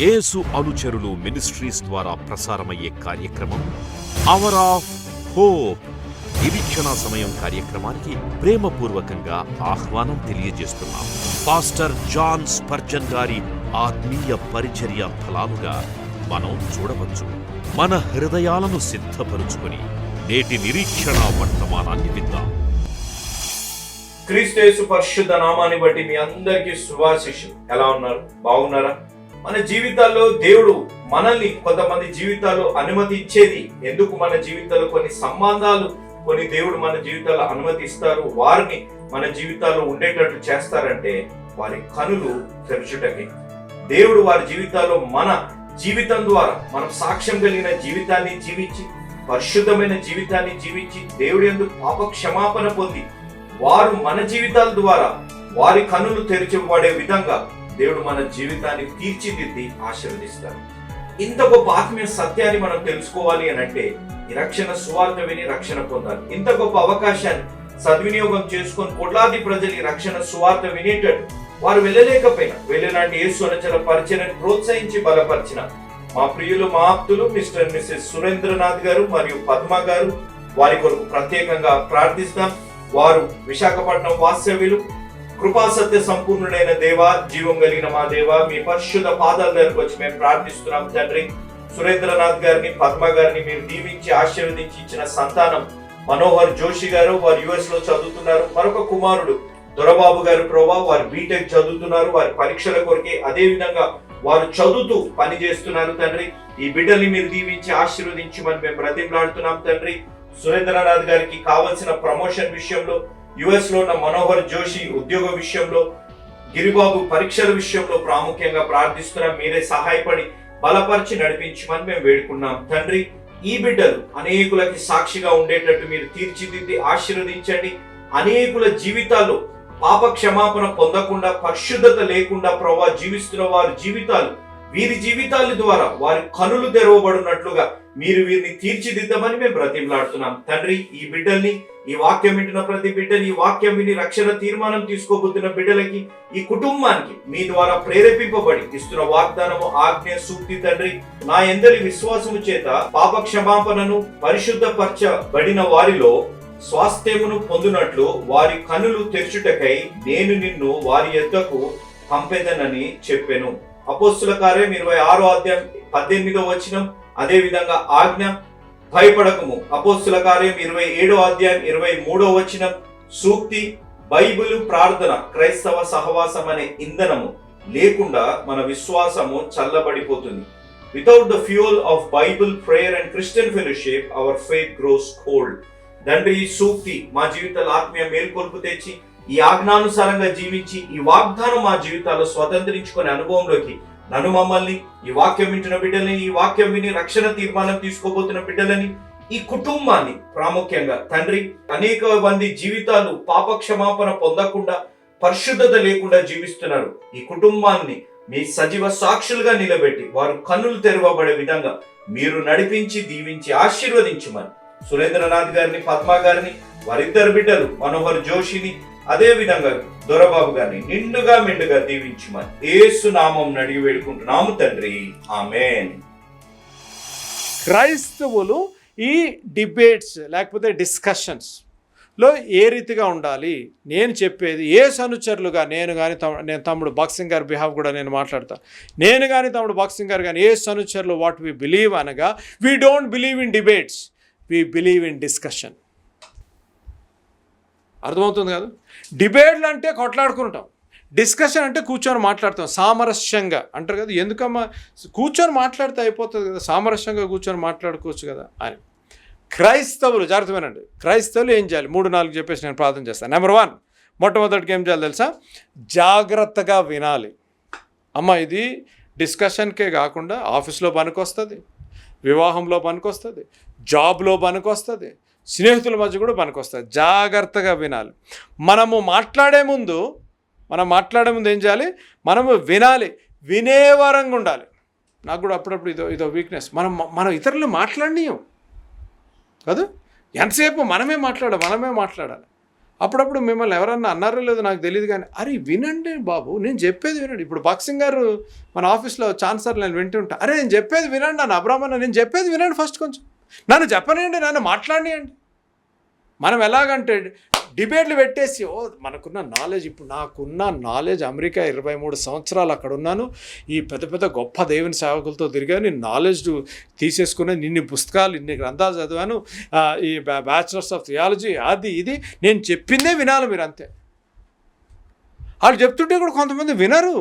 యేసు అనుచరులు మినిస్ట్రీస్ ద్వారా ప్రసారమయ్యే కార్యక్రమం అవర్ ఆఫ్ హోప్. నిరీక్షణ సమయం కార్యక్రమానికి ప్రేమపూర్వకంగా ఆహ్వానం తెలియజేస్తున్నాం. పాస్టర్ జాన్ స్పర్జన్ గారి ఆత్మీయ పరిచర్య ఫలాలుగా మనం చూడవచ్చు. మన హృదయాలను సిద్ధపరుచుకొని నేటి నిరీక్షణ వర్తమానాన్ని విందాం. క్రీస్తు యేసు పరిశుద్ధ నామాన్ని బట్టి మీ అందరికీ శుభాశీస్సులు. ఎలా ఉన్నారు? బాగున్నారా? మన జీవితాల్లో దేవుడు మనల్ని కొంతమంది జీవితాల్లో అనుమతి ఇచ్చేది ఎందుకు? మన జీవితాల్లో కొన్ని సంబంధాలు కొన్ని దేవుడు మన జీవితాల్లో అనుమతిస్తారు, వారిని మన జీవితాల్లో ఉండేటట్టు చేస్తారంటే వారి కనులు తెరచుటకి. దేవుడు వారి జీవితాల్లో మన జీవితం ద్వారా మనం సాక్ష్యం కలిగిన జీవితాన్ని జీవించి, పరిశుద్ధమైన జీవితాన్ని జీవించి, దేవుడి యందు పాప క్షమాపణ పొంది వారు మన జీవితాల ద్వారా వారి కన్నులు తెరిచిపడే విధంగా దేవుడు మన జీవితాన్ని తీర్చిదిద్ది ఆశీర్వదిస్తారు. ఇంత గొప్ప ఆత్మీయ సత్యాన్ని మనం తెలుసుకోవాలి అని అంటే ఈ రక్షణ సువార్త విని రక్షణ పొందాలి. ఇంత గొప్ప అవకాశాన్ని సద్వినియోగం చేసుకొని కోట్లాది ప్రజలు ఈ రక్షణ సువార్త వినేటట్టు వారు వెళ్ళలేకపోయినా వెళ్ళినాటి యేసు అనుచరుల పరిచయాన్ని ప్రోత్సహించి బలపరిచిన మా ప్రియులు, మా ఆప్తులు మిస్టర్ మిసెస్ సురేంద్రనాథ్ గారు మరియు పద్మ గారు, వారి కొరకు ప్రత్యేకంగా ప్రార్థిస్తాం. వారు విశాఖపట్నం వాస్తవ్యులు. కృపాసత్య సంపూర్ణుడైన దేవ, జీవం కలిగిన మా దేవ, మీ పరిశుద్ధ పాదాల దగ్గరకు వచ్చి మేము ప్రార్థిస్తున్నాం తండ్రి. సురేంద్రనాథ్ గారిని, పద్మ గారిని మీరు దీవించి ఆశీర్వదించి ఇచ్చిన సంతానం మనోహర్ జోషి గారు, వారు యుఎస్ లో చదువుతున్నారు. మరొక కుమారుడు దొరబాబు గారు ప్రభా, వారు బీటెక్ చదువుతున్నారు, వారి పరీక్షల కొరకే అదే విధంగా వారు చదువుతూ పని చేస్తున్నారు తండ్రి. ఈ బిడ్డల్ని మీరు దీవించి ఆశీర్వదించమని మేము బ్రతిమలాడుతున్నాం తండ్రి. సురేంద్రనాథ్ గారికి కావలసిన ప్రమోషన్ విషయంలో, యుఎస్ లో ఉన్న మనోహర్ జోషి ఉద్యోగ విషయంలో, గిరిబాబు పరీక్షల విషయంలో ప్రాముఖ్యంగా ప్రార్థిస్తున్నాం. మీరే సహాయపడి బలపరిచి నడిపించమని మేము వేడుకున్నాం తండ్రి. ఈ బిడ్డలు అనేకులకి సాక్షిగా ఉండేటట్టు మీరు తీర్చిదిద్ది ఆశీర్వదించండి. అనేకుల జీవితాల్లో పాప క్షమాపణ పొందకుండా, పరిశుద్ధత లేకుండా ప్రభా జీవిస్తున్న వారి జీవితాలు, వీరి జీవితాల ద్వారా వారి కనులు తెరవబడినట్లుగా మీరు వీరిని తీర్చిదిద్దమని మేము బ్రతిమలాడుతున్నాం తండ్రి. ఈ బిడ్డల్ని, ఈ వాక్యం వింటున్న ప్రతి బిడ్డని, ఈ వాక్యం విని రక్షణ తీర్మానం తీసుకోబోతున్న బిడ్డలకి, ఈ కుటుంబానికి మీ ద్వారా ప్రేరేపింపబడి ఇస్తున్న వాగ్దానము, ఆజ్ఞ, సూక్తి తండ్రి. నా యందలి విశ్వాసము చేత పాప క్షమాపణను పరిశుద్ధపరచబడిన వారిలో స్వాస్థ్యమును పొందినట్లు వారి కనులు తెరచుటకై నేను నిన్ను వారి యొద్దకు పంపెదనని చెప్పెను. అపోస్తుల కార్యం 26వ అధ్యాయం 18వ వచనం. అదే విధంగా ఆజ్ఞ, భయపడకము. అపోస్తుల కార్యం 27వ అధ్యాయం 23వ వచనం. సూక్తి, బైబిల్, ప్రార్థన, క్రైస్తవ సహవాసం అనే ఇంధనము లేకుండా మన విశ్వాసము చల్లబడిపోతుంది. Without the fuel of Bible, prayer and Christian fellowship our faith grows cold. తండ్రి, ఈ సూక్తి మా జీవితాల ఆత్మీయ మేల్కొల్పు తెచ్చి ఈ ఆజ్ఞానుసారంగా జీవించి ఈ వాగ్దానం మా జీవితాల్లో స్వతంత్రించుకునే అనుభవంలోకి నన్ను, మమ్మల్ని, ఈ వాక్యం వింటున్న బిడ్డల్ని, ఈ వాక్యం విని రక్షణ తీర్మానం తీసుకోబోతున్న బిడ్డలని, ఈ కుటుంబాన్ని ప్రాముఖ్యంగా తండ్రి, అనేక మంది జీవితాలు పాప క్షమాపణ పొందకుండా, పరిశుద్ధత లేకుండా జీవిస్తున్నారు. ఈ కుటుంబాన్ని మీ సజీవ సాక్షులుగా నిలబెట్టి వారు కన్నులు తెరవబడే విధంగా మీరు నడిపించి దీవించి ఆశీర్వదించమని సురేంద్రనాథ్ గారిని, పద్మ గారిని, వారిద్దరు బిడ్డలు మనోహర్ జోషిని, అదే విధంగా దొరబాబు గారిని నిండుగా మెండుగా దీవించమని యేసు నామం అడిగి వేడుకుంటున్నాము తండ్రి. ఆమేన్. క్రైస్తవులు ఈ డిబేట్స్ లేకపోతే డిస్కషన్స్ లో ఏ రీతిగా ఉండాలి? నేను చెప్పేది యేసు అనుచరులుగా నేను కానీ నేను తమ్ముడు బాక్సింగ్ గారి బిహాఫ్ కూడా నేను మాట్లాడతాను. నేను కానీ తమ్ముడు బాక్సింగ్ గారు కానీ యేసు అనుచరులు వాట్ వి బిలీవ్ అనగా, we don't believe in debates, we believe in discussion. అర్థమవుతుంది కదా? డిబేట్లు అంటే కొట్లాడుకుంటాం, డిస్కషన్ అంటే కూర్చొని మాట్లాడతాం సామరస్యంగా అంటారు కదా. ఎందుకమ్మా కూర్చొని మాట్లాడితే అయిపోతుంది కదా, సామరస్యంగా కూర్చొని మాట్లాడుకోవచ్చు కదా అని. క్రైస్తవులు జాగ్రత్తమేనండి. క్రైస్తవులు ఏం చేయాలి? 3-4 చెప్పేసి నేను ప్రార్థన చేస్తాను. నెంబర్ 1, మొట్టమొదటికి ఏం చేయాలి తెలుసా? జాగ్రత్తగా వినాలి. అమ్మ, ఇది డిస్కషన్కే కాకుండా ఆఫీస్లో పనికొస్తుంది, వివాహంలో పనికొస్తుంది, జాబ్లో పనికొస్తుంది, స్నేహితుల మధ్య కూడా పనికొస్తుంది. జాగ్రత్తగా వినాలి. మనం మాట్లాడే ముందు ఏం చేయాలి? మనము వినాలి, వినేవారంగా ఉండాలి. నాకు కూడా అప్పుడప్పుడు ఇదో వీక్నెస్. మనం ఇతరులు మాట్లాడనీయం కదా. ఎంతసేపు మనమే మాట్లాడాలి. అప్పుడప్పుడు మిమ్మల్ని ఎవరన్నా అన్నారో లేదో నాకు తెలియదు, కానీ అరే వినండి బాబు, నేను చెప్పేది వినండి. ఇప్పుడు బాక్సింగ్ గారు మన ఆఫీస్లో ఛాన్సర్ నేను వింటుంటా, అరే నేను చెప్పేది వినండి నన్ను అబ్రాహ్మణ, నేను చెప్పేది వినండి ఫస్ట్, కొంచెం నన్ను చెప్పనియండి, నన్ను మాట్లాడియండి. మనం ఎలాగంటే డిబేట్లు పెట్టేసి మనకున్న నాలెడ్జ్, ఇప్పుడు నాకున్న నాలెడ్జ్ అమెరికా 23 సంవత్సరాలు అక్కడ ఉన్నాను, ఈ పెద్ద పెద్ద గొప్ప దేవుని సేవకులతో తిరిగాను, నేను నాలెడ్జ్ తీసేసుకున్నాను, ఇన్ని పుస్తకాలు ఇన్ని గ్రంథాలు చదివాను, ఈ బ్యాచిలర్స్ ఆఫ్ థియాలజీ అది ఇది, నేను చెప్పిందే వినాలి మీరు, అంతే. వాళ్ళు చెప్తుంటే కూడా కొంతమంది వినరు.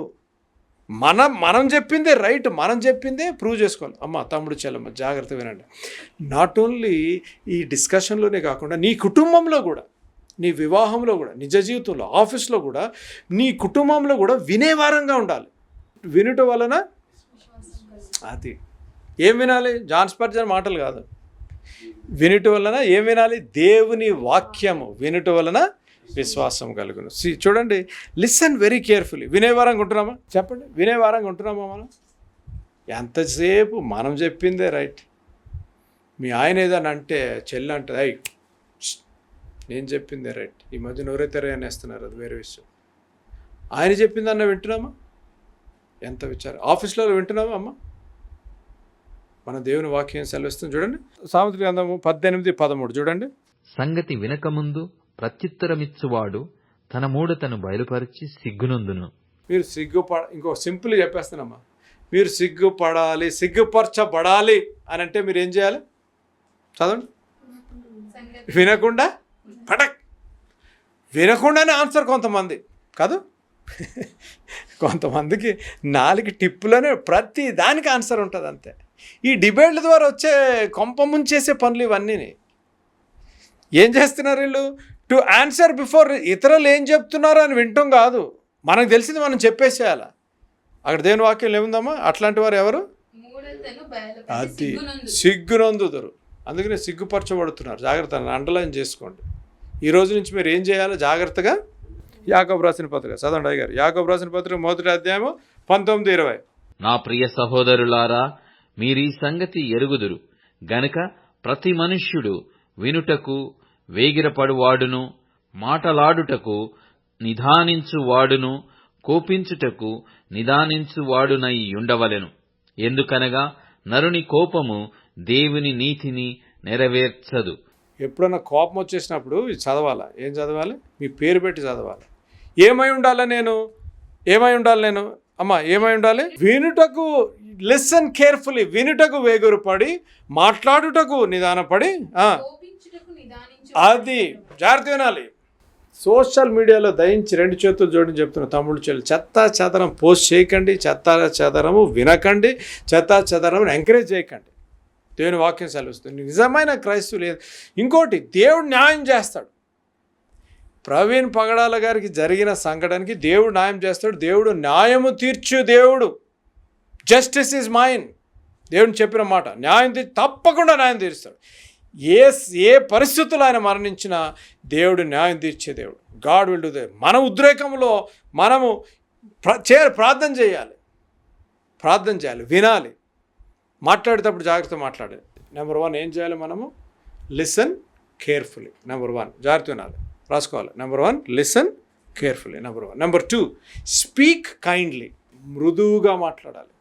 మనం చెప్పిందే రైట్, మనం చెప్పిందే ప్రూవ్ చేసుకోవాలి. అమ్మ తమ్ముడు చెల్లమ్మ జాగ్రత్త వినండి. నాట్ ఓన్లీ ఈ డిస్కషన్లోనే కాకుండా నీ కుటుంబంలో కూడా, నీ వివాహంలో కూడా, నిజ జీవితంలో, ఆఫీస్లో కూడా, నీ కుటుంబంలో కూడా వినేవారంగా ఉండాలి. వినుట వలన అది ఏం వినాలి? జాన్ స్పర్జన్ మాటలు కాదు. వినుట వలన ఏం వినాలి? దేవుని వాక్యము వినుట వలన విశ్వాసం కలుగును. చూడండి, లిసన్ వెరీ కేర్ఫుల్లీ. వినేవారంగా ఉంటున్నామా? చెప్పండి, వినేవారంగా ఉంటున్నామా? మనం ఎంతసేపు మనం చెప్పిందే రైట్. మీ ఆయన ఏదైనా అంటే చెల్లి అంటుంది, అయ్యి నేను చెప్పిందే రైట్. ఈ మధ్య నోరెత్తరే అనేస్తున్నారు, అది వేరే విషయం. ఆయన చెప్పిందన్న వింటున్నామా? ఎంత విచారం. ఆఫీస్లో వింటున్నామా అమ్మ? మన దేవుని వాక్యం సెలవిస్తుంది. చూడండి, సామెతల గ్రంథము 18:13 చూడండి. సంగతి వినకముందు ప్రత్యుత్తరమిచ్చువాడు తన మూఢతను బయలుపరిచి సిగ్గునందును. మీరు ఇంకో సింపుల్ చెప్పేస్తానమ్మా, మీరు సిగ్గుపడాలి, సిగ్గుపరచబడాలి అని అంటే మీరు ఏం చేయాలి? చదవండి. వినకుండా పటక్, వినకుండానే ఆన్సర్ కొంతమంది కాదు, కొంతమందికి 4 టిప్పులోనే ప్రతి దానికి ఆన్సర్ ఉంటుంది, అంతే. ఈ డిబేట్ల ద్వారా వచ్చే కొంప ముంచేసే పనులు ఇవన్నీ. ఏం చేస్తున్నారు వీళ్ళు? టు ఆన్సర్ బిఫోర్ ఇతరులు ఏం చెప్తున్నారు అని వింటాం కాదు, మనకు తెలిసింది మనం చెప్పేసేయాలి. అక్కడ దేవుని వాక్యం ఏముందమ్మా? అట్లాంటి వారు ఎవరు? అది సిగ్గునందుదురు. అందుకనే సిగ్గుపరచబడుతున్నారు. జాగ్రత్త, అండర్లైన్ చేసుకోండి. ఈ రోజు నుంచి మీరు ఏం చేయాలో జాగ్రత్తగా యాకోబు రాసిన పత్రిక చదవండి అయ్యగారు. యాకోబు రాసిన పత్రిక 1వ అధ్యాయము 19-20. నా ప్రియ సహోదరులారా, మీరీ సంగతి ఎరుగుదురు గనుక ప్రతి మనుష్యుడు వినుటకు వేగిరపడువాడును, మాటలాడుటకు నిదానించువాడును, కోపించుటకు నిదానించువాడునై ఉండవలెను. ఎందుకనగా నరుని కోపము దేవుని నీతిని నెరవేర్చదు. ఎప్పుడన్నా కోపం వచ్చేసినప్పుడు ఇది చదవాలా? ఏం చదవాలి? మీ పేరు పెట్టి చదవాలి. ఏమై ఉండాలి నేను? అమ్మ ఏమై ఉండాలి? వినుటకు, లిసన్ కేర్ఫుల్లీ, వినుటకు వేగురపడి, మాట్లాడుటకు నిదానపడి, అది జాగ్రత్త వినాలి. సోషల్ మీడియాలో దయించి 2 చేతులు జోడించి చెప్తున్న తమ్ముడు చెల్లి, చెత్తా చెదరం పోస్ట్ చేయకండి, చెత్తా చెదరము వినకండి, చెత్తా చెదరమును ఎంకరేజ్ చేయకండి. దేవుని వాక్యం సెలవుస్తుంది. నిజమైన క్రైస్తవులు లేదు. ఇంకోటి, దేవుడు న్యాయం చేస్తాడు. ప్రవీణ్ పగడాల గారికి జరిగిన సంఘటనకి దేవుడు న్యాయం చేస్తాడు. దేవుడు న్యాయము తీర్చు దేవుడు. Justice is mine. దేవుడిని చెప్పిన మాట న్యాయం తప్పకుండా న్యాయం తీరుస్తాడు. ఏ పరిస్థితుల్లో ఆయన మరణించినా దేవుడు న్యాయం తీర్చే దేవుడు. God will do they. మన ఉద్రేకంలో మనము ప్రార్థన చేయాలి, వినాలి, మాట్లాడేటప్పుడు జాగ్రత్త మాట్లాడాలి. నెంబర్ 1 ఏం చేయాలి? మనము లిసన్ కేర్ఫుల్లీ. నెంబర్ 1 జాగ్రత్త వినాలి, రాసుకోవాలి. Number 1 listen carefully. Number 1. Number 2 speak kindly. మృదువుగా మాట్లాడాలి.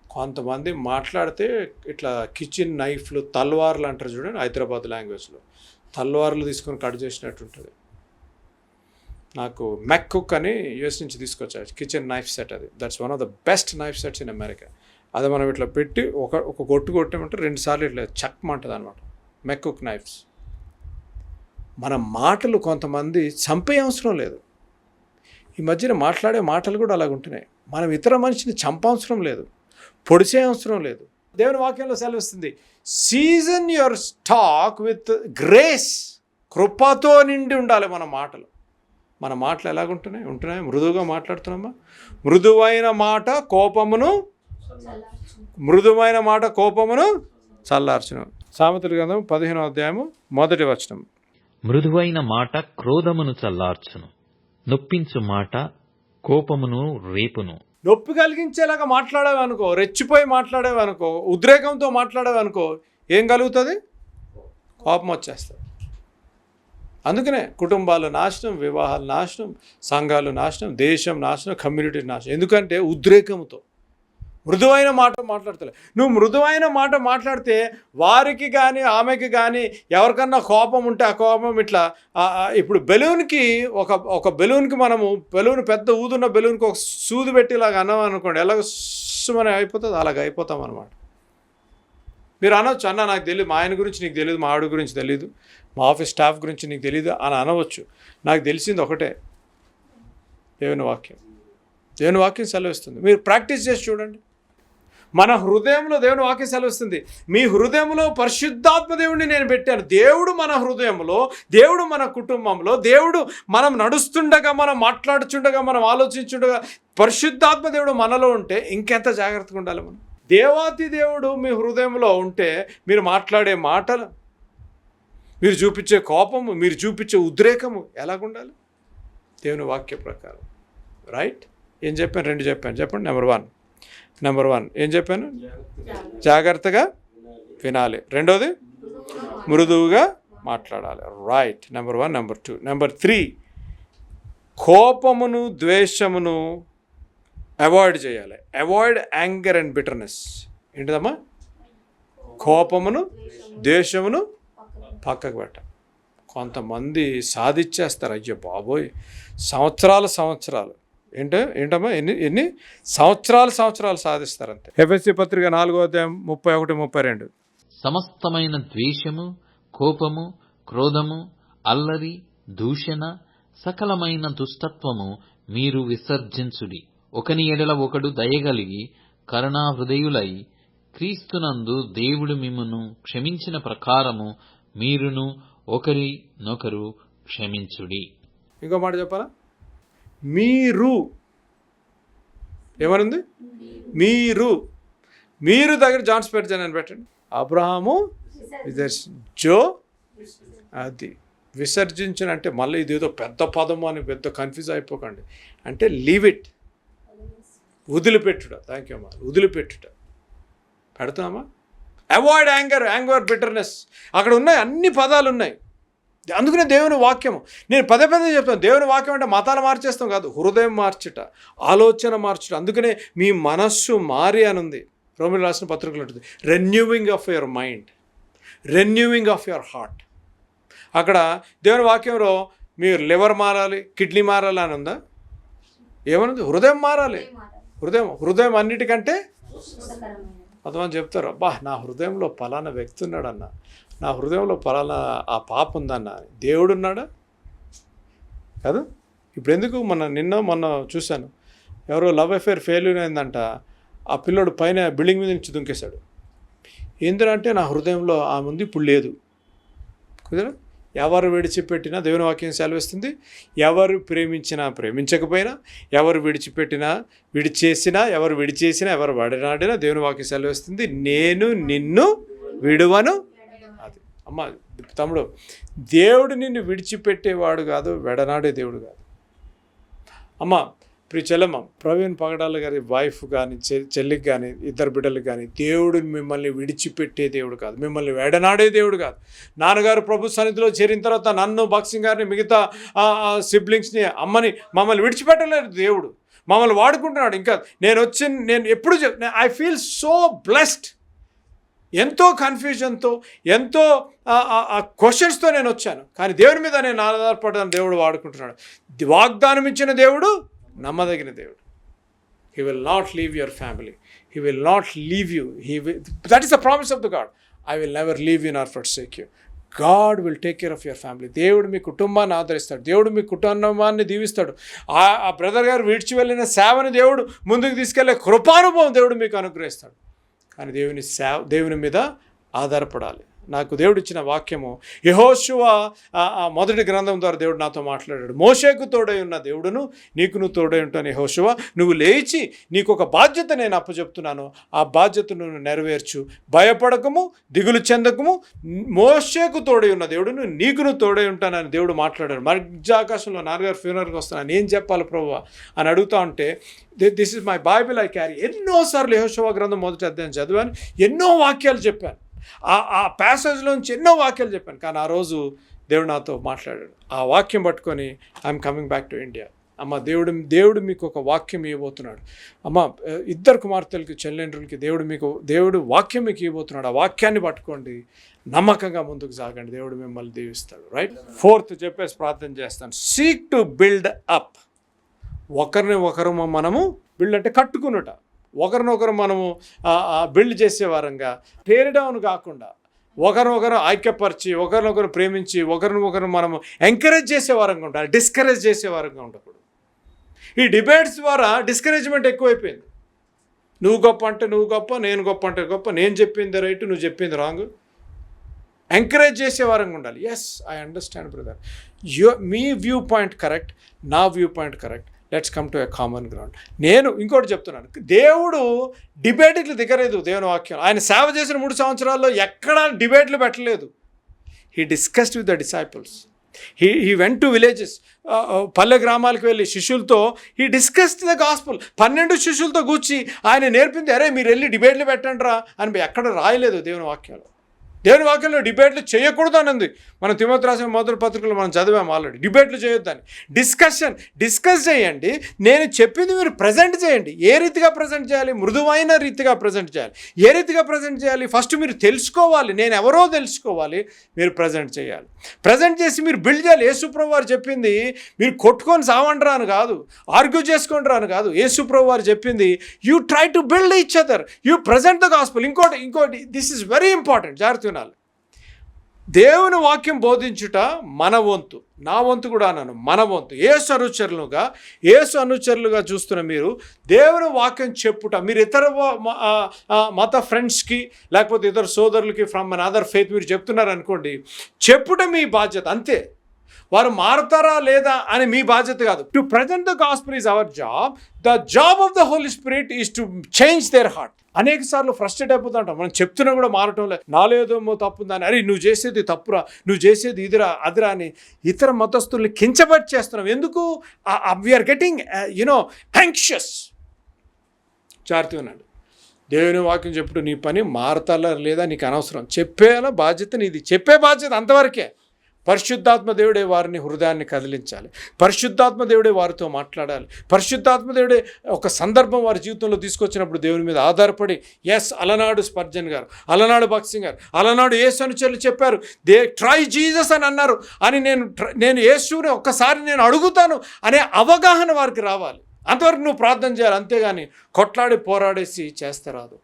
కొంతమంది మాట్లాడితే ఇట్లా కిచెన్ నైఫ్లు, తల్వార్లు అంటారు చూడండి, హైదరాబాద్ లాంగ్వేజ్లో తల్వార్లు తీసుకొని కట్ చేసినట్టు ఉంటుంది. నాకు మెక్కుక్ అని యూఎస్ నుంచి తీసుకొచ్చారు కిచెన్ నైఫ్ సెట్. అది that's one of the best knife sets in America. అది మనం ఇట్లా పెట్టి ఒక కొట్టు కొట్టామంటే 2 సార్లు ఇట్లా చక్మంటుంది అనమాట. మెక్కుక్ నైఫ్స్. మన మాటలు కొంతమంది చంపే అవసరం లేదు. ఈ మధ్యన మాట్లాడే మాటలు కూడా అలాగ ఉంటున్నాయి. మనం ఇతర మనిషిని చంపవసరం లేదు, పొడిచే అవసరం లేదు. దేవుని వాక్యంలో సెలవిస్తుంది, season your talk with grace. కృపతో నిండి ఉండాలి మన మాటలు. మన మాటలు ఎలాగుంటున్నాయి? మృదువుగా మాట్లాడుతున్నామా? మృదువైన మాట కోపమును చల్లార్చును. సామెతల గ్రంథం 15వ అధ్యాయము 1వ వచనం. మృదువైన మాట క్రోధమును చల్లార్చును, నొప్పించు మాట కోపమును రేపును. నొప్పి కలిగించేలాగా మాట్లాడేవనుకో, రెచ్చిపోయి మాట్లాడేవనుకో, ఉద్రేకంతో మాట్లాడేవనుకో, ఏం కలుగుతుంది? కోపం వచ్చేస్తుంది. అందుకనే కుటుంబాలు నాశనం, వివాహాలు నాశనం, సంఘాలు నాశనం, దేశం నాశనం, కమ్యూనిటీ నాశనం. ఎందుకంటే ఉద్రేకంతో మృదువైన మాట మాట్లాడతలే. నువ్వు మృదువైన మాట మాట్లాడితే వారికి కానీ ఆమెకి కానీ ఎవరికన్నా కోపం ఉంటే ఆ కోపం ఇట్లా ఇప్పుడు బెలూన్కి ఒక బెలూన్కి మనము బెలూన్ పెద్ద ఊదున్న బెలూన్కి ఒక సూది పెట్టి ఇలాగ అన్నాం అనుకోండి, ఎలాగ సుమని అయిపోతుంది, అలాగ అయిపోతాం అనమాట. మీరు అనవచ్చు, అన్న నాకు తెలియదు, మా ఆయన గురించి నీకు తెలియదు, మా ఆవిడ గురించి తెలియదు, మా ఆఫీస్ స్టాఫ్ గురించి నీకు తెలియదు అని అనవచ్చు. నాకు తెలిసింది ఒకటే, దేవుని వాక్యం. దేవుని వాక్యం సెలవిస్తుంది. మీరు ప్రాక్టీస్ చేసి చూడండి. మన హృదయంలో దేవుని వాక్యం సెలవిస్తుంది, మీ హృదయంలో పరిశుద్ధాత్మ దేవుడిని నేను పెట్టాను. దేవుడు మన హృదయంలో, దేవుడు మన కుటుంబంలో, దేవుడు మనం నడుస్తుండగా, మనం మాట్లాడుచుండగా, మనం ఆలోచించుండగా పరిశుద్ధాత్మ దేవుడు మనలో ఉంటే ఇంకెంత జాగ్రత్తగా ఉండాలి మనం. దేవాతి దేవుడు మీ హృదయంలో ఉంటే మీరు మాట్లాడే మాటలు, మీరు చూపించే కోపము, మీరు చూపించే ఉద్రేకము ఎలాగుండాలి దేవుని వాక్య ప్రకారం. రైట్? ఏం చెప్పాను? 2 చెప్పాను. చెప్పండి. నెంబర్ వన్ ఏం చెప్పాను? జాగ్రత్తగా వినాలి. రెండోది మృదువుగా మాట్లాడాలి. రైట్. నెంబర్ 1. నెంబర్ 2. నెంబర్ 3, కోపమును ద్వేషమును అవాయిడ్ చేయాలి. Avoid anger and bitterness. ఏంటిదమ్మా? కోపమును ద్వేషమును పక్కకు పెట్టాలి. కొంతమంది సాధించేస్తారు, అయ్యో బాబోయ్, సంవత్సరాలు ఏంటమ్మా ఎన్ని సంవత్సరాలు సాధిస్తారు అంతే. ఎఫెసీ పత్రిక 4:31-32. సమస్తమైన ద్వేషము, కోపము, క్రోధము, అల్లరి, దూషణ, సకలమైన దుష్టత్వము మీరు విసర్జించుడి. ఒకని ఎడల ఒకడు దయగలిగి కరుణా హృదయులై క్రీస్తునందు దేవుడు మిమ్మును క్షమించిన ప్రకారము మీరును ఒకరినొకరు క్షమించుడి. ఇంకో మాట చెప్పాలా? మీరు ఏమనుంది? మీరు దగ్గర జాన్ స్పెర్జన్ అని పెట్టండి. అబ్రహాము అది విసర్జించిన అంటే మళ్ళీ ఇదేదో పెద్ద పదము అని పెద్ద కన్ఫ్యూజ్ అయిపోకండి. అంటే లీవ్ ఇట్, వదిలిపెట్టుట. థ్యాంక్ యూ అమ్మా. వదిలిపెట్టుట పెడుతున్నామా? Avoid anger bitterness. అక్కడ ఉన్నాయి, అన్ని పదాలు ఉన్నాయి. అందుకనే దేవుని వాక్యము, నేను పదే చెప్తాను, దేవుని వాక్యం అంటే మతాలు మార్చేస్తాం కాదు, హృదయం మార్చుట, ఆలోచన మార్చుట. అందుకనే మీ మనస్సు మారి అని ఉంది. రోమిలకు రాసిన పత్రికలు ఉంటుంది, రెన్యూవింగ్ of your mind, రెన్యూవింగ్ of your heart. అక్కడ దేవుని వాక్యంలో మీరు లివర్ మారాలి, కిడ్నీ మారాలి అని ఉందా? ఏమనుంది? హృదయం మారాలి. హృదయం అన్నిటికంటే కొంతమంది చెప్తారు, అబ్బా నా హృదయంలో పలానా వ్యక్తి ఉన్నాడన్న, నా హృదయంలో పలానా ఆ పాప ఉందన్న. దేవుడు ఉన్నాడా? కాదు. ఇప్పుడు ఎందుకు మొన్న చూశాను, ఎవరో లవ్ అఫేర్ ఫెయిల్యూర్ అయిందంట, ఆ పిల్లోడు పైన బిల్డింగ్ మీద నుంచి దుంకేశాడు. ఏంటంటే నా హృదయంలో ఆమె ఉంది, ఇప్పుడు లేదు. కుదరా? ఎవరు విడిచిపెట్టినా దేవుని వాక్యం సెలవిస్తుంది, ఎవరు ప్రేమించకపోయినా, ఎవరు విడిచేసినా, ఎవరు ఎవరు వాడినాడినా దేవుని వాక్యం సెలవిస్తుంది, నేను నిన్ను విడువను. అది అమ్మ తమ్ముడు, దేవుడు నిన్ను విడిచిపెట్టేవాడు కాదు, వెడనాడే దేవుడు కాదు. అమ్మ చెల్లమ్మ, ప్రవీణ్ పగడాల గారి వైఫ్ కానీ, చెల్లికి కానీ, ఇద్దరు బిడ్డలకు కానీ, దేవుడు మిమ్మల్ని విడిచిపెట్టే దేవుడు కాదు, మిమ్మల్ని వేడనాడే దేవుడు కాదు. నాన్నగారు ప్రభు సన్నిధిలో చేరిన తర్వాత నన్ను, బాక్సింగ్ గారిని, మిగతా సిబ్లింగ్స్ని, అమ్మని మమ్మల్ని విడిచిపెట్టలేదు దేవుడు, మమ్మల్ని వాడుకుంటున్నాడు. ఇంకా నేను ఎప్పుడు ఐ ఫీల్ సో బ్లెస్డ్. ఎంతో కన్ఫ్యూజన్తో, ఎంతో క్వశ్చన్స్తో నేను వచ్చాను, కానీ దేవుని మీద నేను ఆధారపడ్డాను. దేవుడు వాడుకుంటున్నాడు. వాగ్దానం ఇచ్చిన దేవుడు నమ్మదగిన దేవుడు. He will not leave your family. He will not leave you. That is the promise of the God. I will never leave you nor forsake you. God will take care of your family. దేవుడు మీ కుటుంబాన్ని ఆదరిస్తాడు, దేవుడు మీ కుటుంబాన్ని దీవిస్తాడు. ఆ brother గారు విడిచి వెళ్ళిన సేవని దేవుడు ముందుకు తీసుకెళ్లే కృపానుభవం దేవుడు మీకు అనుగ్రహిస్తాడు. కానీ దేవుని మీద ఆధారపడాలి. నాకు దేవుడు ఇచ్చిన వాక్యము, యెహోషువ మొదటి గ్రంథం ద్వారా దేవుడు నాతో మాట్లాడాడు. మోషేకు తోడై ఉన్న దేవుడును నీకును తోడై ఉంటాను యెహోషువ, నువ్వు లేచి నీకు ఒక బాధ్యత నేను అప్పచెప్తున్నాను, ఆ బాధ్యతను నెరవేర్చు, భయపడకము, దిగులు చెందకము, మోషేకు తోడై ఉన్న దేవుడును నీకును తోడై ఉంటానని దేవుడు మాట్లాడాడు. మధ్యాకాశంలో నాన్నగారు ఫ్యూనర్కి వస్తున్నాను, ఏం చెప్పాలి ప్రభువా అని అడుగుతా ఉంటే, this is my Bible I carry. ఎన్నోసార్లు యెహోషువ గ్రంథం మొదటి అధ్యాయం చదివాను, ఎన్నో వాక్యాలు చెప్పాను, ఆ ప్యాసేజ్లోంచి ఎన్నో వాక్యాలు చెప్పాను. కానీ ఆ రోజు దేవుడు నాతో మాట్లాడాడు. ఆ వాక్యం పట్టుకొని I'm coming back to India. అమ్మ, దేవుడు మీకు ఒక వాక్యం ఇవ్వబోతున్నాడు. అమ్మ, 2 కుమార్తెలకి చెల్లెండ్రులకి దేవుడు వాక్యం మీకు ఇవ్వబోతున్నాడు. ఆ వాక్యాన్ని పట్టుకోండి, నమ్మకంగా ముందుకు సాగండి, దేవుడు మిమ్మల్ని దీవిస్తాడు. రైట్. 4th చెప్పేసి ప్రార్థన చేస్తాను. Seek to build up. ఒకరిని ఒకరు మనము బిల్డ్ అంటే కట్టుకున్నట, ఒకరినొకరు మనము బిల్డ్ చేసేవారంగా, టేర్ డౌన్ కాకుండా ఒకరినొకరు ఐక్యపరిచి, ఒకరినొకరు ప్రేమించి, ఒకరినొకరు మనము ఎంకరేజ్ చేసేవారంగా ఉండాలి, డిస్కరేజ్ చేసేవారంగా ఉండకూడదు. ఈ డిబేట్స్ ద్వారా డిస్కరేజ్మెంట్ ఎక్కువైపోయింది. నువ్వు గొప్ప అంటే నువ్వు గొప్ప, నేను గొప్ప అంటే గొప్ప, నేను చెప్పింది రైట్, నువ్వు చెప్పింది రాంగ్. ఎంకరేజ్ చేసేవారంగా ఉండాలి. ఎస్, ఐ అండర్స్టాండ్ బ్రదర్, మీ వ్యూ పాయింట్ కరెక్ట్, నా view point correct, let's come to a common ground. నేను ఇంకోటి చెప్తున్నాను, దేవుడు డిబేట్కి దిగలేదు. దేవుని వాక్యం, ఆయన సేవ చేసిన 3 సంవత్సరాల్లో ఎక్కడా డిబేట్లు పెట్టలేదు. He discussed with the disciples. He went to villages, పల్లె గ్రామాలకు వెళ్ళి శిష్యులతో హీ డిస్కస్డ్ ద గాస్పుల్. 12 శిష్యులతో కూర్చి ఆయన నేర్పింది, అరే మీరు వెళ్ళి డిబేట్లు పెట్టండి రా అని ఎక్కడ రాయలేదు దేవుని వాక్యంలో. దేవుని వాక్యంలో డిబేట్లు చేయకూడదు అని ఉంది. మనం తిమోతి రాసిన మొదటి పత్రికలు మనం చదివాము ఆల్రెడీ. డిబేట్లు చేయొద్దని. డిస్కస్ చేయండి. నేను చెప్పింది మీరు ప్రజెంట్ చేయండి. ఏ రీతిగా ప్రజెంట్ చేయాలి? మృదువైన రీతిగా ప్రజెంట్ చేయాలి. ఏ రీతిగా ప్రజెంట్ చేయాలి? ఫస్ట్ మీరు తెలుసుకోవాలి, నేను ఎవరో తెలుసుకోవాలి, మీరు ప్రజెంట్ చేయాలి. ప్రజెంట్ చేసి మీరు బిల్డ్ చేయాలి. యేసుప్రభు వారు చెప్పింది మీరు కొట్టుకొని సావండి రాను కాదు, ఆర్గ్యూ చేసుకొని రాను కాదు. యేసుప్రభు వారు చెప్పింది you try to build each other, you present the gospel. ఇంకోటి దిస్ ఈజ్ వెరీ ఇంపార్టెంట్, జాగ్రత్త వినాలి. దేవుని వాక్యం బోధించుట మన వంతు, నా వంతు కూడా అన్నాను, మన వంతు. యేసు అనుచరులుగా చూస్తున్న మీరు దేవుని వాక్యం చెప్పుట, మీరు ఇతర మత ఫ్రెండ్స్కి లేకపోతే ఇతర సోదరులకి ఫ్రమ్ అన్ అదర్ ఫెయిత్ మీరు చెప్తున్నారు అనుకోండి, చెప్పుట మీ బాధ్యత అంతే. వారు మారుతారా లేదా అని మీ బాధ్యత కాదు. To present the gospel is our job. The job of the Holy Spirit is to change their heart. అనేక సార్లు ఫ్రస్ట్రేట్ అయిపోతుంటాం, మనం చెప్తున్నా కూడా మారటం లేదు. నాలేదేమో తప్పుందని, అరే నువ్వు చేసేది తప్పురా, నువ్వు చేసేది ఇదిరా అదిరా అని ఇతర మతస్థుల్ని కించబట్టి చేస్తున్నాం. ఎందుకు? We're getting anxious. జాగ్రత్తగా ఉన్నాడు. దేవుని వాక్యం చెప్పుడు నీ పని, మారతాలా లేదా నీకు అనవసరం. చెప్పేలా బాధ్యత నీది, చెప్పే బాధ్యత అంతవరకే. పరిశుద్ధాత్మ దేవుడే వారిని హృదయాన్ని కదిలించాలి. పరిశుద్ధాత్మ దేవుడే వారితో మాట్లాడాలి. పరిశుద్ధాత్మ దేవుడే ఒక సందర్భం వారి జీవితంలో తీసుకొచ్చినప్పుడు దేవుని మీద ఆధారపడి, ఎస్ అలనాడు స్పర్జన్ గారు, అలనాడు భక్సింగ్ గారు, అలనాడు యేసు అనుచరులు చెప్పారు, దే ట్రై జీసస్ అని అన్నారు అని నేను యేసుని ఒక్కసారి నేను అడుగుతాను అనే అవగాహన వారికి రావాలి. అంతవరకు నువ్వు ప్రార్థన చేయాలి, అంతేగాని కొట్లాడి పోరాడేసి చేస్తే రాదు.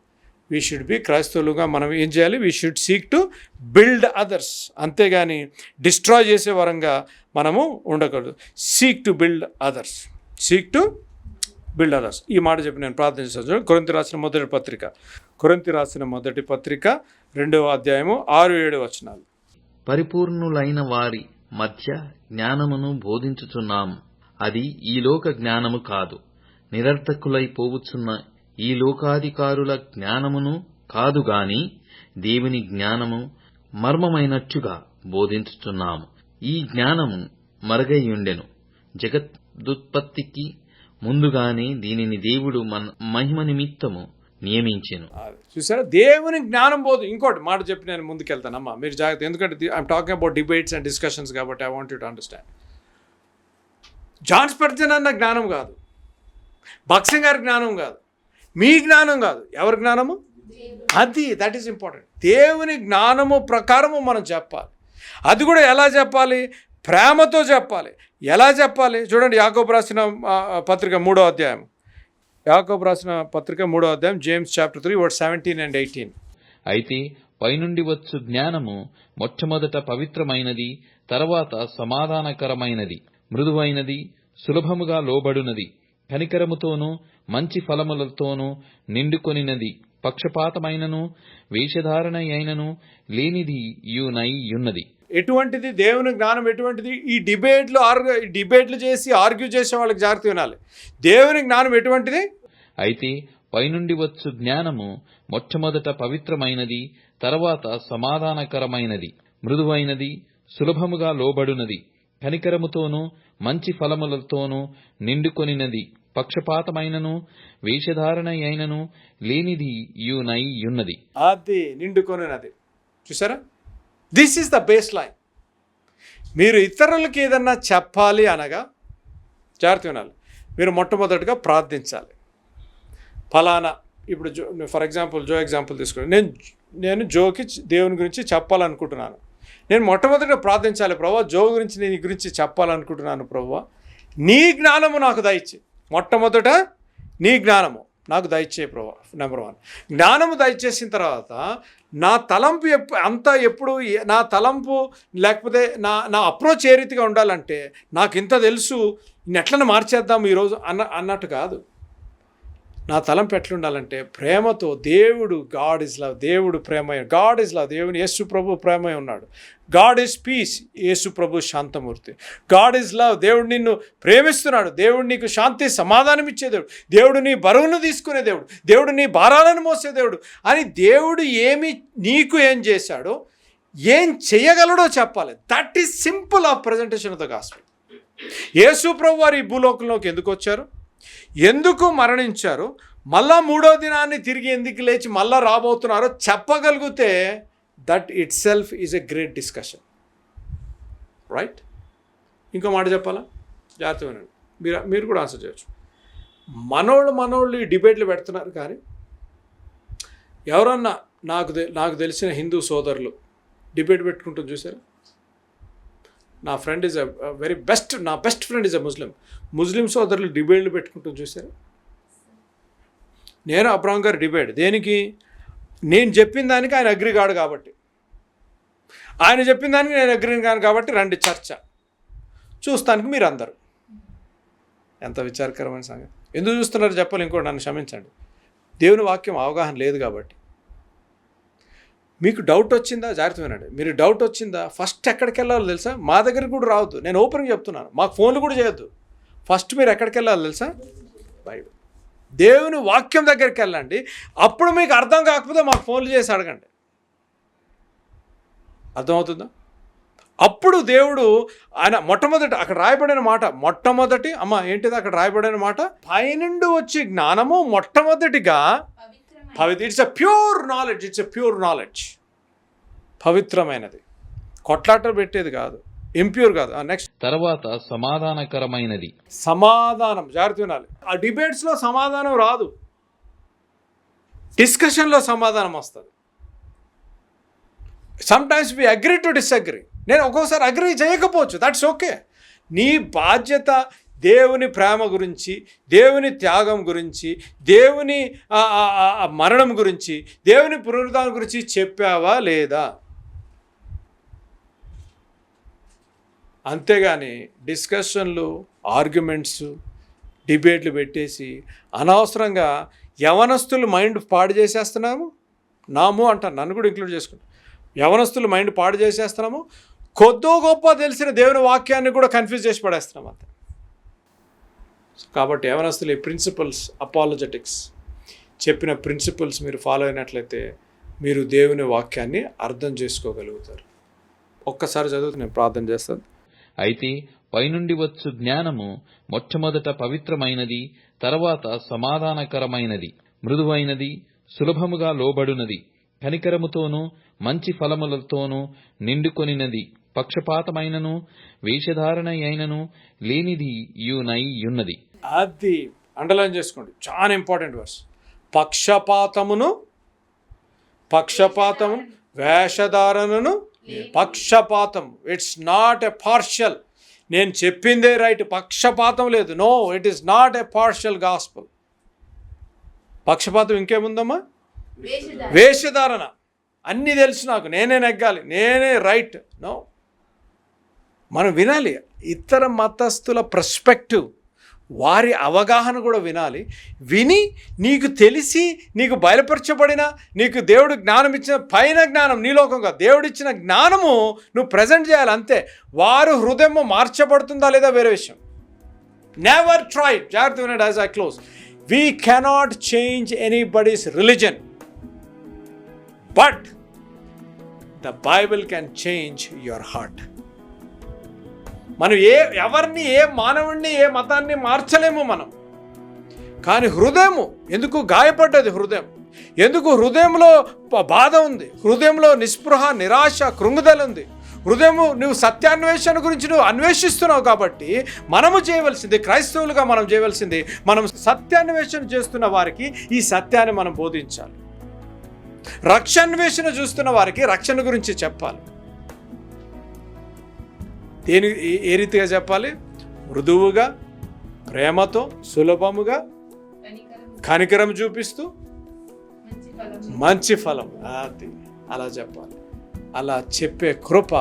వీ షుడ్ బి, క్రైస్తవులుగా మనం ఏం చేయాలి? We should seek to build others, అంతేగాని డిస్ట్రాయ్ చేసే వరంగా మనము ఉండకూడదు. Seek to build others, seek to build others. ఈ మాట చెప్పి నేను ప్రార్థన చేస్తాను. కొరింథీ రాసిన మొదటి పత్రిక 2వ అధ్యాయము 6-7 వచనాలు. పరిపూర్ణులైన వారి మధ్య జ్ఞానమును బోధించుచున్నాము, అది ఈ లోక జ్ఞానము కాదు. నిరర్థకులై పోవుచున్న ఈ లోకాధికారుల జ్ఞానమును కాదుగాని దేవుని జ్ఞానము మర్మమైనట్టుగా బోధించుచున్నాము. ఈ జ్ఞానము మరుగైయుండెను, జగదుత్పత్తికి ముందుగానే దీనిని దేవుడు మహిమ నిమిత్తము నియమించెను. చూసారా, దేవుని జ్ఞానం ఇంకోటి మాట చెప్పి నేను ముందుకెళ్తానమ్మా, మీరు జాగ్రత్త. ఎందుకంటే I'm talking about debates and discussions కాబట్టి I want you to understand. John Spurgeon అన్న జ్ఞానం కాదు, భక్సింగ్ గారి జ్ఞానం కాదు, మీ జ్ఞానం కాదు. ఎవరి జ్ఞానము? That is important. దేవుని జ్ఞానము ప్రకారము మనం చెప్పాలి. అది కూడా ఎలా చెప్పాలి? ప్రేమతో చెప్పాలి. ఎలా చెప్పాలి? చూడండి, యాకోబు రాసిన పత్రిక 3వ అధ్యాయం. James chapter 3 verse 17 and 18. అయితే పైనుండి వచ్చు జ్ఞానము మొట్టమొదట పవిత్రమైనది, తర్వాత సమాధానకరమైనది, మృదువైనది, సులభముగా లోబడునది, కనికరముతోనూ మంచి ఫలములతోనూ నిండుకొనినది, పక్షపాతమైనను వేషధారణ అయినను లేనిది యున్నది. ఎటువంటిది దేవుని జ్ఞానం? ఎటువంటిది? ఈ డిబేట్లు చేసి ఆర్గ్యూ చేసే వాళ్ళకి జాగ్రత్త వినాలి. దేవుని జ్ఞానం ఎటువంటిది? అయితే పైనుండి వచ్చు జ్ఞానము మొట్టమొదట పవిత్రమైనది, తర్వాత సమాధానకరమైనది, మృదువైనది, సులభముగా లోబడునది, కనికరముతోనూ మంచి ఫలములతోనూ నిండుకొనినది, పక్షపాతమైనను వేషధారణ అయినను లేనిది యున్నది. అది నిండుకొనినది. చూసారా? This is the base line. మీరు ఇతరులకి ఏదన్నా చెప్పాలి అనగా జాగ్రత్త వినాలి. మీరు మొట్టమొదటిగా ప్రార్థించాలి. ఫలానా ఇప్పుడు ఫర్ ఎగ్జాంపుల్ జో ఎగ్జాంపుల్ తీసుకోండి. నేను జోకి దేవుని గురించి చెప్పాలనుకుంటున్నాను. నేను మొట్టమొదటిగా ప్రార్థించాలి, ప్రభువా జో గురించి నేను గురించి చెప్పాలనుకుంటున్నాను, ప్రభువా నీ జ్ఞానము నాకు దయచే. మొట్టమొదట నీ జ్ఞానము నాకు దయచే ప్రభువా. నెంబర్ 1 జ్ఞానము దయచేసిన తర్వాత నా తలంపు ఎప్పుడు నా తలంపు లేకపోతే నా అప్రోచ్ ఏ రీతిగా ఉండాలంటే, నాకు ఇంత తెలుసు ఎట్లనే మార్చేద్దాం ఈరోజు అన్నట్టు కాదు. నా తలంపు ఎట్లుండాలంటే ప్రేమతో, దేవుడు గాడ్ ఇస్ లవ్, దేవుడు ప్రేమ, గాడ్ ఇస్ లవ్, దేవుని యేసు ప్రభు ప్రేమ ఉన్నాడు. గాడ్ ఈజ్ పీస్, యేసు ప్రభు శాంతమూర్తి. గాడ్ ఈజ్ లవ్, దేవుడు నిన్ను ప్రేమిస్తున్నాడు, దేవుడు నీకు శాంతి సమాధానం ఇచ్చే దేవుడు, దేవుడు నీ బరువును తీసుకునే దేవుడు, దేవుడు నీ భారాలను మోసే దేవుడు అని దేవుడు నీకు ఏం చేశాడో, ఏం చేయగలడో చెప్పాలి. That is simple of presentation of the gospel. యేసు ప్రభు వారు ఈ భూలోకంలోకి ఎందుకు వచ్చారు, ఎందుకు మరణించారు, మళ్ళా 3వ దినాన్ని తిరిగి ఎందుకు లేచి మళ్ళా రాబోతున్నారో చెప్పగలిగితే that it self is a great discussion, right? ఇంకో మాట చెప్పాలా, జాగ్రత్తగా వినండి, మీరు కూడా ఆన్సర్ చేయొచ్చు. మనోళ్ళు ఈ డిబేట్లు పెడుతున్నారు, కానీ ఎవరన్నా నాకు తెలిసిన హిందూ సోదరులు డిబేట్ పెట్టుకుంటూ చూసారు? నా ఫ్రెండ్ ఈజ్ నా బెస్ట్ ఫ్రెండ్ ఈజ్ అ ముస్లిం సోదరులు డిబేట్లు పెట్టుకుంటూ చూశారు. నేను అబ్రాహం గారు డిబేట్ దేనికి, నేను చెప్పిన దానికి ఆయన అగ్రి కాడు కాబట్టి, ఆయన చెప్పిన దానికి నేను అగ్రి కాను కాబట్టి రండి చర్చ చూస్తానికి మీరు అందరు. ఎంత విచారకరమైన సంగతి. ఎందుకు చూస్తున్నారు చెప్పాలి, ఇంకోటి నన్ను క్షమించండి, దేవుని వాక్యం అవగాహన లేదు కాబట్టి. మీకు డౌట్ వచ్చిందా, జాగ్రత్త వినండి, మీరు డౌట్ వచ్చిందా ఫస్ట్ ఎక్కడికి వెళ్ళాలో తెలుసా? మా దగ్గరికి కూడా రావద్దు, నేను ఓపెన్గా చెప్తున్నాను, మాకు ఫోన్లు కూడా చేయొద్దు. ఫస్ట్ మీరు ఎక్కడికి వెళ్ళాలో తెలుసా? బైబిల్, దేవుని వాక్యం దగ్గరికి వెళ్ళండి. అప్పుడు మీకు అర్థం కాకపోతే మాకు ఫోన్లు చేసి అడగండి. అర్థమవుతుందా? అప్పుడు దేవుడు ఆయన మొట్టమొదటి అక్కడ రాయబడిన మాట, మొట్టమొదటి ఏంటిది అక్కడ రాయబడిన మాట, పైనుండి వచ్చి జ్ఞానము మొట్టమొదటిగా ఇట్స్ ఎ ప్యూర్ నాలెడ్జ్, పవిత్రమైనది, కొట్లాట పెట్టేది కాదు, ఇంప్యూర్ కాదు. నెక్స్ట్ తర్వాత సమాధానకరమైనది. సమాధానం, జాగ్రత్త వినాలి. ఆ డిబేట్స్లో సమాధానం రాదు, డిస్కషన్లో సమాధానం వస్తుంది. Sometimes we agree to disagree. నేను ఒక్కోసారి అగ్రీ చేయకపోవచ్చు, దట్స్ ఓకే. నీ బాధ్యత దేవుని ప్రేమ గురించి, దేవుని త్యాగం గురించి, దేవుని మరణం గురించి, దేవుని పునరుద్ధానం గురించి చెప్పావా లేదా? అంతేగాని డిస్కషన్లు, ఆర్గ్యుమెంట్స్, డిబేట్లు పెట్టేసి అనవసరంగా యవనస్తులు మైండ్ పాడు చేసేస్తున్నాము. అంటాను, నన్ను కూడా ఇంక్లూడ్ చేసుకుంటాను. యవనస్తులు మైండ్ పాడు చేసేస్తున్నాము, కొద్దో గొప్ప తెలిసిన దేవుని వాక్యాన్ని కూడా కన్ఫ్యూజ్ చేసి పడేస్తున్నాం అంతే. కాబట్టి యవనస్తులు ఈ ప్రిన్సిపల్స్, అపాలజెటిక్స్ చెప్పిన ప్రిన్సిపల్స్ మీరు ఫాలో అయినట్లయితే మీరు దేవుని వాక్యాన్ని అర్థం చేసుకోగలుగుతారు. ఒక్కసారి చదువుతూ నేను ప్రార్థన చేస్తాను. అయితే పైనుండి వచ్చు జ్ఞానము మొట్టమొదట పవిత్రమైనది, తర్వాత సమాధానకరమైనది, మృదువైనది, సులభముగా లోబడునది, కనికరముతోనూ మంచి ఫలములతోనూ నిండుకొనినది, పక్షపాతమైనను వేషధారణ అయినను లేనిది యున్నది. అది అండర్లైన్ చేసుకోండి, చాలా ఇంపార్టెంట్ వర్స్. పక్షపాతము, వేషధారణను, పక్షపాతం, ఇట్స్ నాట్ ఎ పార్షల్. నేను చెప్పిందే రైట్, పక్షపాతం లేదు. No, it is not a partial gospel. పక్షపాతం ఇంకేముందమ్మా? వేషధారణ. అన్నీ తెలుసు నాకు, నేనే నెగ్గాలి, నేనే రైట్. నో, మనం వినాలి ఇతర మతస్థుల పర్స్పెక్టివ్, వారి అవగాహన కూడా వినాలి. విని నీకు తెలిసి, నీకు బయలుపరచబడిన, నీకు దేవుడు జ్ఞానం ఇచ్చిన పైన జ్ఞానం, నీలోకంగా దేవుడిచ్చిన జ్ఞానము నువ్వు ప్రజెంట్ చేయాలి అంతే. వారు హృదయం మార్చబడుతుందా లేదా వేరే విషయం. నెవర్ ట్రై, జాగ్రత్త వినండి as I close. We cannot change anybody's religion, but the Bible can change your heart. మనం ఎవరిని, మానవుడిని, మతాన్ని మార్చలేము మనం. కానీ హృదయము ఎందుకు గాయపడ్డది? హృదయంలో బాధ ఉంది, హృదయంలో నిస్పృహ, నిరాశ, కృంగుదల ఉంది, హృదయము నువ్వు సత్యాన్వేషణ గురించి నువ్వు అన్వేషిస్తున్నావు కాబట్టి మనము చేయవలసింది, క్రైస్తవులుగా మనం చేయవలసింది, మనం సత్యాన్వేషణ చేస్తున్న వారికి ఈ సత్యాన్ని మనం బోధించాలి. రక్షాన్వేషణ చూస్తున్న వారికి రక్షణ గురించి చెప్పాలి. ఏ రీతిగా చెప్పాలి? మృదువుగా, ప్రేమతో, సులభముగా, కనికరం చూపిస్తూ, మంచి ఫలం, అది అలా చెప్పాలి. అలా చెప్పే కృప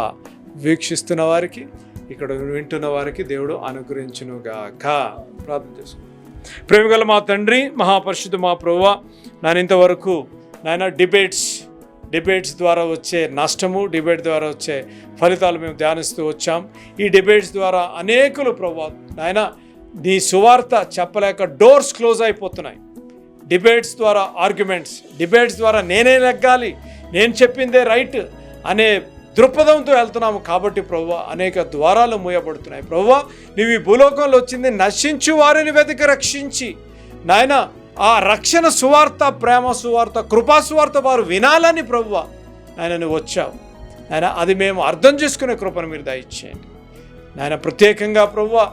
వీక్షిస్తున్న వారికి, ఇక్కడ వింటున్న వారికి దేవుడు అనుగ్రహించునుగాక. ప్రార్థన చేసుకుంటాం. ప్రేమగల మా తండ్రి, మహాపరిశుద్ధ మా ప్రభువా, నేను ఇంతవరకు నాయన డిబేట్స్ ద్వారా వచ్చే నష్టము, డిబేట్ ద్వారా వచ్చే ఫలితాలు మేము ధ్యానిస్తూ వచ్చాం. ఈ డిబేట్స్ ద్వారా అనేకులు ప్రభువా నాయన నీ సువార్త చెప్పలేక డోర్స్ క్లోజ్ అయిపోతున్నాయి. డిబేట్స్ ద్వారా ఆర్గ్యుమెంట్స్, డిబేట్స్ ద్వారా నేనే నెగ్గాలి, నేను చెప్పిందే రైట్ అనే దృక్పథంతో వెళ్తున్నాము. కాబట్టి ప్రభువా అనేక ద్వారాలు మూయబడుతున్నాయి. ప్రభువా నీవు ఈ భూలోకంలో వచ్చింది నశించు వారిని వెతికి రక్షించి, నాయన ఆ రక్షణ సువార్త, ప్రేమ సువార్త, కృపా సువార్త వారు వినాలని ప్రభువా నాయన నువ్వు వచ్చావు. నాయన అది మేము అర్థం చేసుకునే కృపను మీరు దయచేయండి. నాయన ప్రత్యేకంగా ప్రభువా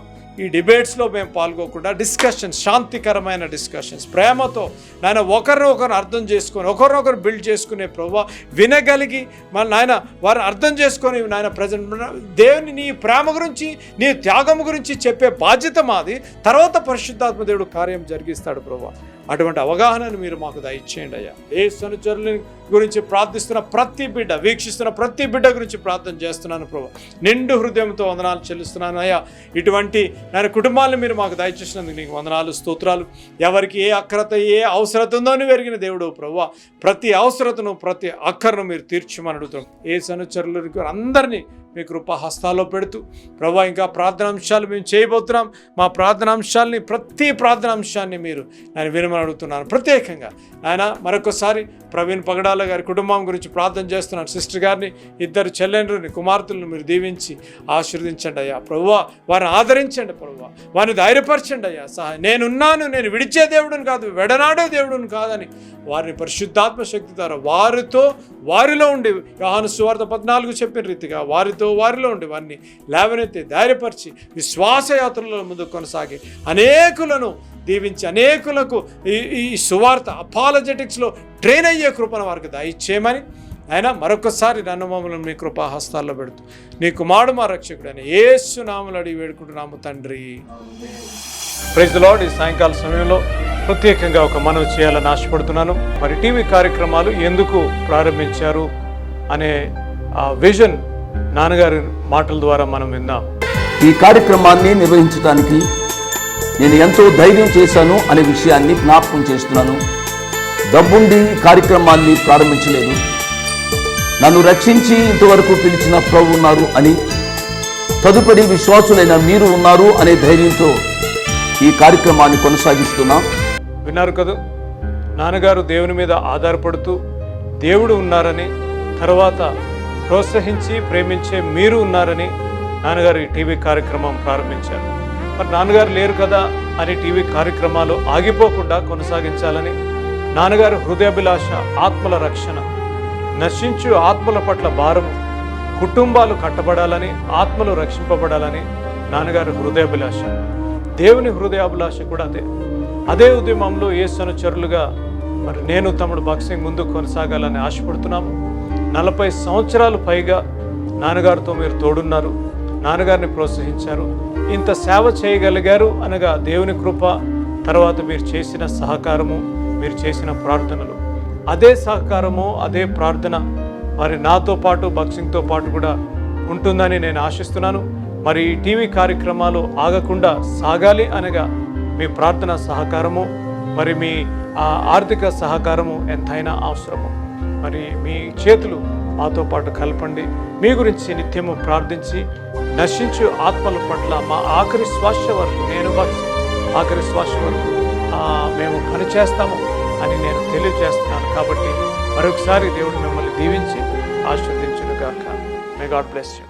ఈ డిబేట్స్లో మేము పాల్గొకుండా డిస్కషన్స్, శాంతికరమైన డిస్కషన్స్, ప్రేమతో నాయన ఒకరినొకరు అర్థం చేసుకొని, ఒకరినొకరు బిల్డ్ చేసుకునే ప్రభువా వినగలిగి మన నాయన వారిని అర్థం చేసుకొని నాయన ప్రజెంట్ దేవుని నీ ప్రేమ గురించి, నీ త్యాగం గురించి చెప్పే బాధ్యత మాది. తర్వాత పరిశుద్ధాత్మ దేవుడు కార్యం జరిగిస్తాడు ప్రభువా. అటువంటి అవగాహనను మీరు మాకు దయచేయండి అయ్యా. యేసు అనుచరుల గురించి ప్రార్థిస్తున్న ప్రతి బిడ్డ, వీక్షిస్తున్న ప్రతి బిడ్డ గురించి ప్రార్థన చేస్తున్నాను ప్రభు. నిండు హృదయంతో వందనాలు చెల్లిస్తున్నాను అయ్యా. ఇటువంటి నేను కుటుంబాలను మీరు మాకు దయచేసినందుకు నీకు వందనాలు, స్తోత్రాలు. ఎవరికి ఏ అక్కరత, ఏ అవసరత ఉందో అని ఎరిగిన దేవుడు ప్రభువా, ప్రతి అవసరతను, ప్రతి అక్కరను మీరు తీర్చమని అడుగుతున్నాం. యేసు అనుచరులకు అందరినీ మీ కృపా హస్తాల్లో పెడుతూ ప్రభా ఇంకా ప్రార్థనాంశాలు మేము చేయబోతున్నాం. మా ప్రార్థనాంశాలని, ప్రతి ప్రార్థనాంశాన్ని మీరు నేను వినమని అడుగుతున్నాను. ప్రత్యేకంగా ఆయన మరొకసారి ప్రవీణ్ పగడాల గారి కుటుంబం గురించి ప్రార్థన చేస్తున్నాను. సిస్టర్ గారిని, ఇద్దరు చెల్లెండ్రుని, కుమార్తెలను మీరు దీవించి ఆశీర్వదించండి అయ్యా. ప్రభువా వారిని ఆదరించండి, ప్రభువా వారిని ధైర్యపరచండి అయ్యా. నేనున్నాను, నేను విడిచే దేవుడుని కాదు, వెడనాడే దేవుడుని కాదని వారిని పరిశుద్ధాత్మ శక్తి ద్వారా వారిలో ఉండి యోహాను సువార్త 14 చెప్పిన రీతిగా వారిలో ఉండి వారిని లేవనెత్తి ధైర్యపరిచి విశ్వాసయాత్రలో ముందుకు కొనసాగి అనేకులను దీవించి, అనేకులకు ఈ సువార్త అపాలజెటిక్స్లో ట్రైన్ అయ్యే కృపను వారికి దయచేయమని ఆయన మరొకసారి నన్ను మమ్మల్ని మీ కృపా హస్తాల్లో పెడుతూ నీ కుమారుడు మా రక్షకుడు అని యేసు నామములో అడిగి వేడుకుంటున్నాము తండ్రి. Praise the Lord. ఈ సాయంకాల సమయంలో ప్రత్యేకంగా ఒక మనవి చేయాలని ఆశపడుతున్నాను. మరి టీవీ కార్యక్రమాలు ఎందుకు ప్రారంభించారు అనే ఆ విజన్ నాన్నగారి మాటల ద్వారా మనం విందాం. ఈ కార్యక్రమాన్ని నిర్వహించడానికి నేను ఎంతో ధైర్యం చేశాను అనే విషయాన్ని జ్ఞాపకం చేస్తున్నాను. డబ్బుండి కార్యక్రమాన్ని ప్రారంభించలేదు. నన్ను రక్షించి ఇంతవరకు పిలిచిన ప్రభు ఉన్నారు అని, తదుపరి విశ్వాసులైన మీరు ఉన్నారు అనే ధైర్యంతో ఈ కార్యక్రమాన్ని కొనసాగిస్తున్నాం. విన్నారు కదా, నాన్నగారు దేవుని మీద ఆధారపడుతూ దేవుడు ఉన్నారని, తర్వాత ప్రోత్సహించి ప్రేమించే మీరు ఉన్నారని నాన్నగారు ఈ టీవీ కార్యక్రమం ప్రారంభించారు. మరి నాన్నగారు లేరు కదా అని టీవీ కార్యక్రమాలు ఆగిపోకుండా కొనసాగించాలని, నాన్నగారు హృదయాభిలాష ఆత్మల రక్షణ, నశించు ఆత్మల పట్ల భారము, కుటుంబాలు కట్టబడాలని, ఆత్మలు రక్షింపబడాలని నాన్నగారు హృదయాభిలాష. దేవుని హృదయాభిలాష కూడా అదే ఉద్యమంలో యేసు అనుచరులుగా మరి నేను తమ్ముడు బాక్సింగ్ ముందుకు కొనసాగాలని ఆశపడుతున్నాము. 40 సంవత్సరాలు పైగా నాన్నగారితో మీరు తోడున్నారు, నాన్నగారిని ప్రోత్సహించారు, ఇంత సేవ చేయగలిగారు అనగా దేవుని కృప, తర్వాత మీరు చేసిన సహకారము, మీరు చేసిన ప్రార్థనలు. అదే సహకారము, అదే ప్రార్థన మరి నాతో పాటు బాక్సింగ్తో పాటు కూడా ఉంటుందని నేను ఆశిస్తున్నాను. మరి ఈ టీవీ కార్యక్రమాలు ఆగకుండా సాగాలి అనగా మీ ప్రార్థన సహకారము, మరి మీ ఆర్థిక సహకారము ఎంతైనా అవసరము. మరి మీ చేతులు మాతో పాటు కలపండి. మీ గురించి నిత్యము ప్రార్థించి నశించు ఆత్మల పట్ల మా ఆఖరి శ్వాస వరకు, నేను ఆఖరి శ్వాస వరకు మేము పనిచేస్తాము అని నేను తెలియజేస్తున్నాను. కాబట్టి మరొకసారి దేవుడు మిమ్మల్ని దీవించి ఆశీర్వదించును గాక. May God bless you.